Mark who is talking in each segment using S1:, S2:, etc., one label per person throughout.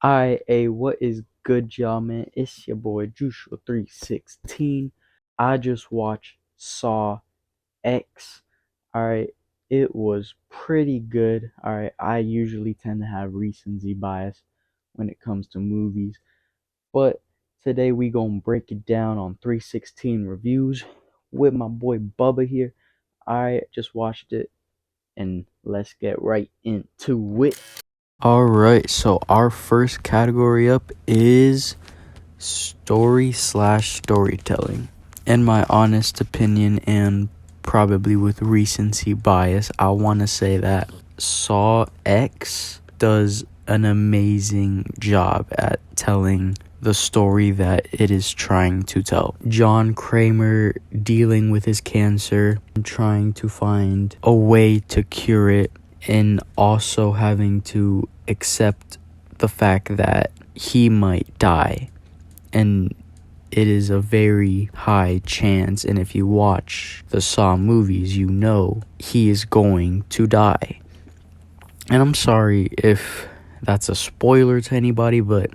S1: What is good, y'all, man? It's your boy Jewshua316. I just watched Saw X. Alright, it was pretty good. Alright, I usually tend to have recency bias when it comes to movies, but today we gonna break it down on 316 reviews with my boy Bubba here. I just watched it, and let's get right into it. Alright, so our first category up is story/storytelling. In my honest opinion, and probably with recency bias, I want to say that Saw X does an amazing job at telling the story that it is trying to tell. John Kramer dealing with his cancer, trying to find a way to cure it, and also having to accept the fact that he might die. And it is a very high chance, and if you watch the Saw movies, you know he is going to die. And I'm sorry if that's a spoiler to anybody, but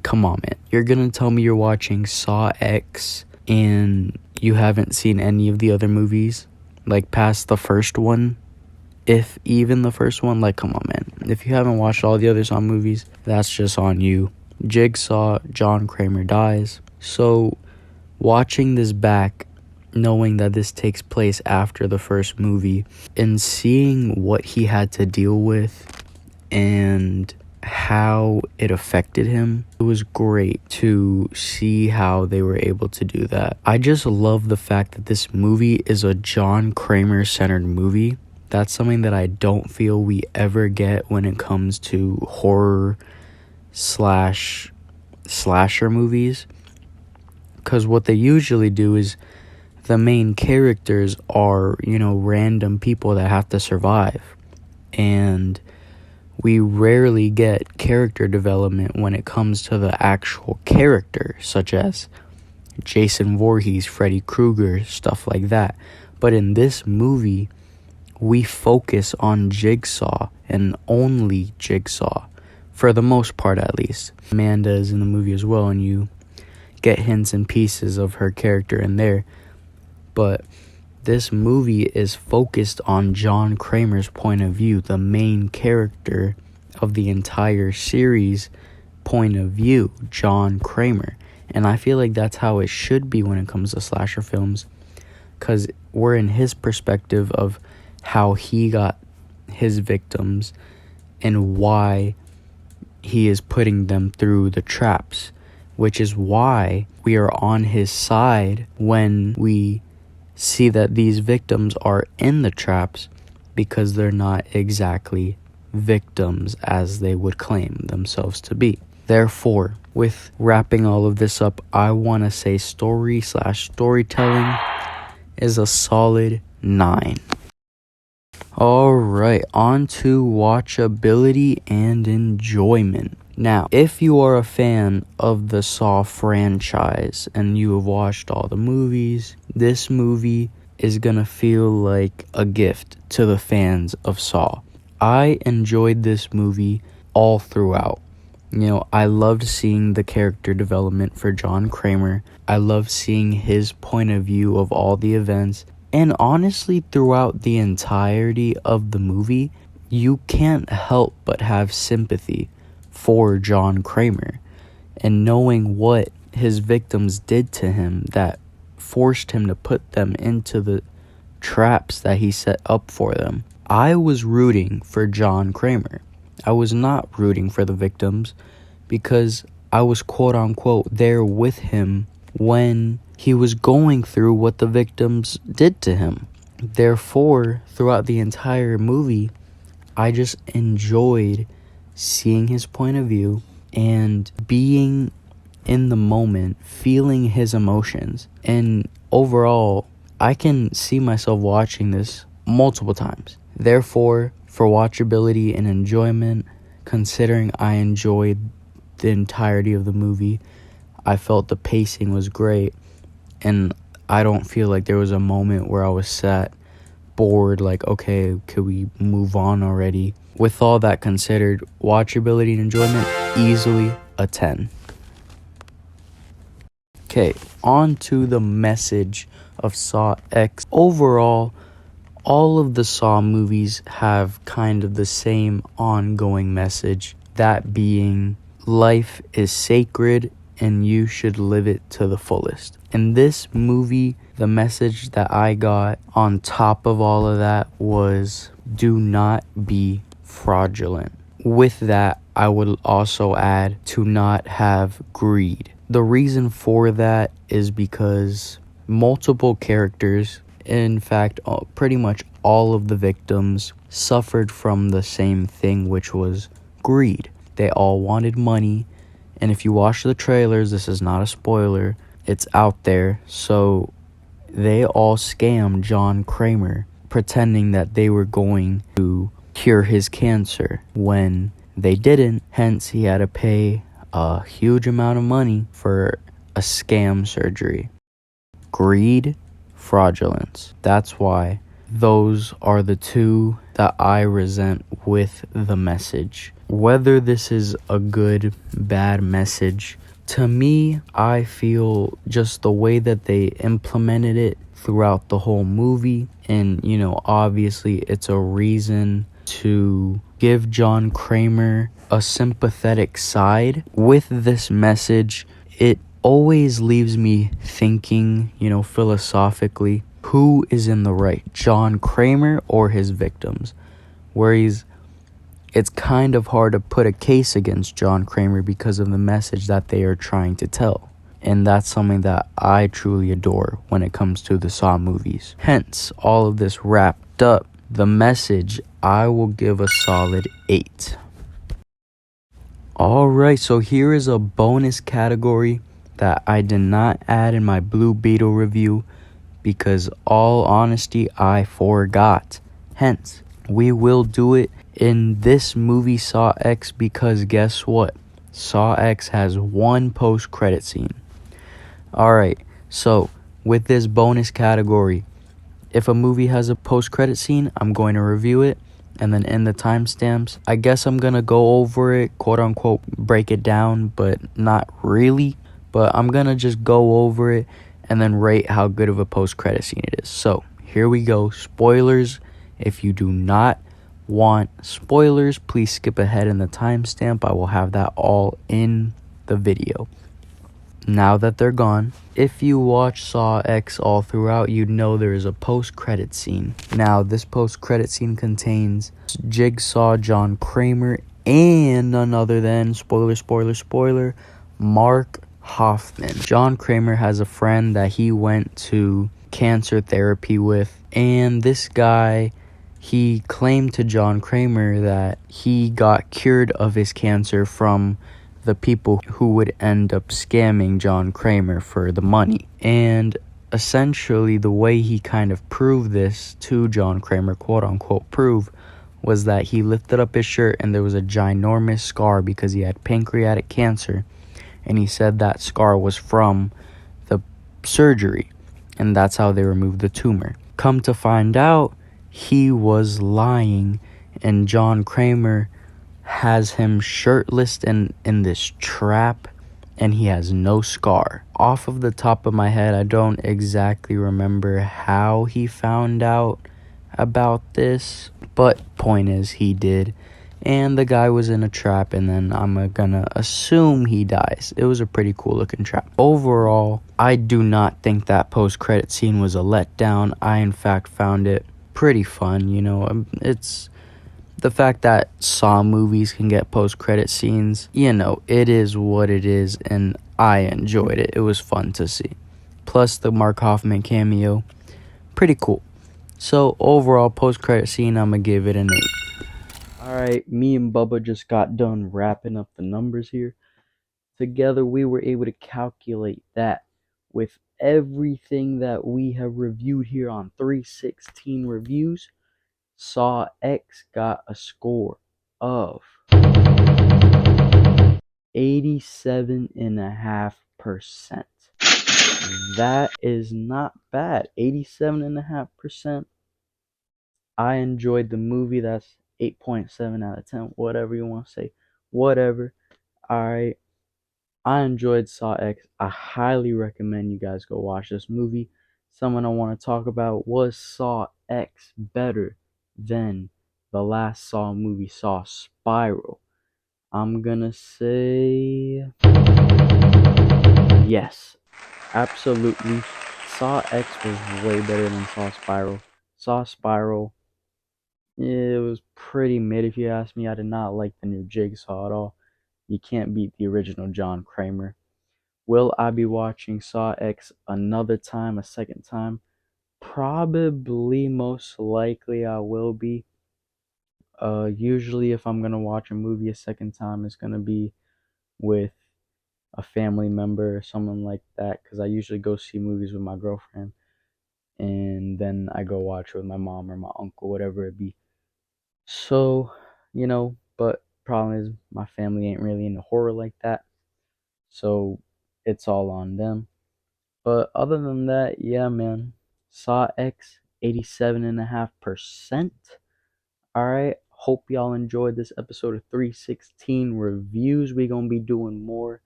S1: come on, man. You're gonna tell me you're watching Saw X and you haven't seen any of the other movies? Like, past the first one? If even the first one? Like, come on, man. If you haven't watched all the other Saw movies, that's just on you. Jigsaw, John Kramer dies. So, watching this back, knowing that this takes place after the first movie, and seeing what he had to deal with and how it affected him, it was great to see how they were able to do that. I just love the fact that this movie is a John Kramer centered movie. That's something that I don't feel we ever get when it comes to horror slasher movies. Because what they usually do is the main characters are, random people that have to survive. And we rarely get character development when it comes to the actual character, such as Jason Voorhees, Freddy Krueger, stuff like that. But in this movie, we focus on Jigsaw and only Jigsaw, for the most part at least. Amanda is in the movie as well, and you get hints and pieces of her character in there. But this movie is focused on John Kramer's point of view, the main character of the entire series point of view, John Kramer. And I feel like that's how it should be when it comes to slasher films, because we're in his perspective of how he got his victims and why he is putting them through the traps, which is why we are on his side when we see that these victims are in the traps, because they're not exactly victims as they would claim themselves to be. Therefore, with wrapping all of this up, I want to say story/storytelling is a solid 9. Alright, on to watchability and enjoyment. Now, if you are a fan of the Saw franchise and you have watched all the movies, this movie is gonna feel like a gift to the fans of Saw. I enjoyed this movie all throughout. I loved seeing the character development for John Kramer. I loved seeing his point of view of all the events. And honestly, throughout the entirety of the movie, you can't help but have sympathy for John Kramer, and knowing what his victims did to him that forced him to put them into the traps that he set up for them. I was rooting for John Kramer. I was not rooting for the victims, because I was quote unquote there with him when he was going through what the victims did to him. Therefore, throughout the entire movie, I just enjoyed seeing his point of view and being in the moment, feeling his emotions. And overall, I can see myself watching this multiple times. Therefore, for watchability and enjoyment, considering I enjoyed the entirety of the movie, I felt the pacing was great, and I don't feel like there was a moment where I was sat bored, like, okay, could we move on already? With all that considered, watchability and enjoyment, easily a 10. Okay, on to the message of Saw X. Overall, all of the Saw movies have kind of the same ongoing message, that being life is sacred and you should live it to the fullest. In this movie, the message that I got on top of all of that was do not be fraudulent. With that, I would also add to not have greed. The reason for that is because multiple characters, in fact, pretty much all of the victims, suffered from the same thing, which was greed. They all wanted money, and if you watch the trailers, this is not a spoiler, it's out there, so they all scammed John Kramer, pretending that they were going to cure his cancer when they didn't. Hence, he had to pay a huge amount of money for a scam surgery. Greed, fraudulence. That's why those are the two that I resent with the message. Whether this is a good, bad message, to me, I feel just the way that they implemented it throughout the whole movie, and obviously it's a reason to give John Kramer a sympathetic side. With this message, it always leaves me thinking, philosophically, who is in the right, John Kramer or his victims? It's kind of hard to put a case against John Kramer because of the message that they are trying to tell. And that's something that I truly adore when it comes to the Saw movies. Hence, all of this wrapped up, the message, I will give a solid 8. Alright, so here is a bonus category that I did not add in my Blue Beetle review because, all honesty, I forgot. Hence, we will do it in this movie Saw X because guess what? Saw X has one post-credit scene. Alright, so with this bonus category, if a movie has a post-credit scene, I'm going to review it, and then in the timestamps, I guess I'm going to go over it, quote-unquote, break it down, but not really. But I'm going to just go over it and then rate how good of a post-credit scene it is. So, here we go. Spoilers. If you do not want spoilers, please skip ahead in the timestamp. I will have that all in the video. Now that they're gone, if you watch Saw X all throughout, you'd know there is a post-credit scene. Now, this post-credit scene contains Jigsaw, John Kramer, and none other than, spoiler, Mark Hoffman. John Kramer has a friend that he went to cancer therapy with, and this guy, he claimed to John Kramer that he got cured of his cancer from the people who would end up scamming John Kramer for the money. And essentially, the way he kind of proved this to John Kramer, quote unquote prove, was that he lifted up his shirt and there was a ginormous scar because he had pancreatic cancer. And he said that scar was from the surgery, and that's how they removed the tumor. Come to find out, he was lying, and John Kramer has him shirtless in this trap, and he has no scar. Off of the top of my head, I don't exactly remember how he found out about this, but point is, he did. And the guy was in a trap, and then I'm gonna assume he dies. It was a pretty cool looking trap. Overall, I do not think that post-credit scene was a letdown. I, in fact, found it pretty fun. It's the fact that Saw movies can get post-credit scenes, it is what it is, and I enjoyed it. It was fun to see. Plus the Mark Hoffman cameo, pretty cool. So overall, post-credit scene, I'm gonna give it an 8. Alright, me and Bubba just got done wrapping up the numbers here. Together, we were able to calculate that with everything that we have reviewed here on 316 Reviews, Saw X got a score of 87.5%. That is not bad. 87.5%. I enjoyed the movie. That's 8.7 out of 10. Whatever you want to say. Whatever. Alright, I enjoyed Saw X. I highly recommend you guys go watch this movie. Someone I want to talk about, was Saw X better than the last Saw movie, Saw Spiral? I'm gonna say yes. Absolutely. Saw X was way better than Saw Spiral. Saw Spiral, it was pretty mid if you ask me. I did not like the new Jigsaw at all. You can't beat the original John Kramer. Will I be watching Saw X another time, a second time? Probably, most likely, I will be. Usually, if I'm gonna watch a movie a second time, it's gonna be with a family member or someone like that, because I usually go see movies with my girlfriend, and then I go watch with my mom or my uncle, whatever it be. So, but problem is my family ain't really into horror like that, so it's all on them. But other than that, yeah, man. Saw X, 87.5%. Alright, hope y'all enjoyed this episode of 316 reviews. We gonna be doing more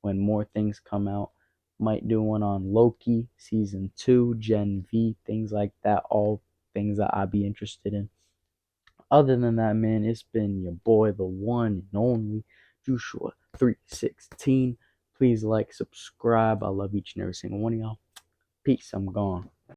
S1: when more things come out. Might do one on Loki, Season 2, Gen V, things like that. All things that I'd be interested in. Other than that, man, it's been your boy, the one and only Jewshua316. Please like, subscribe. I love each and every single one of y'all. Peace. I'm gone.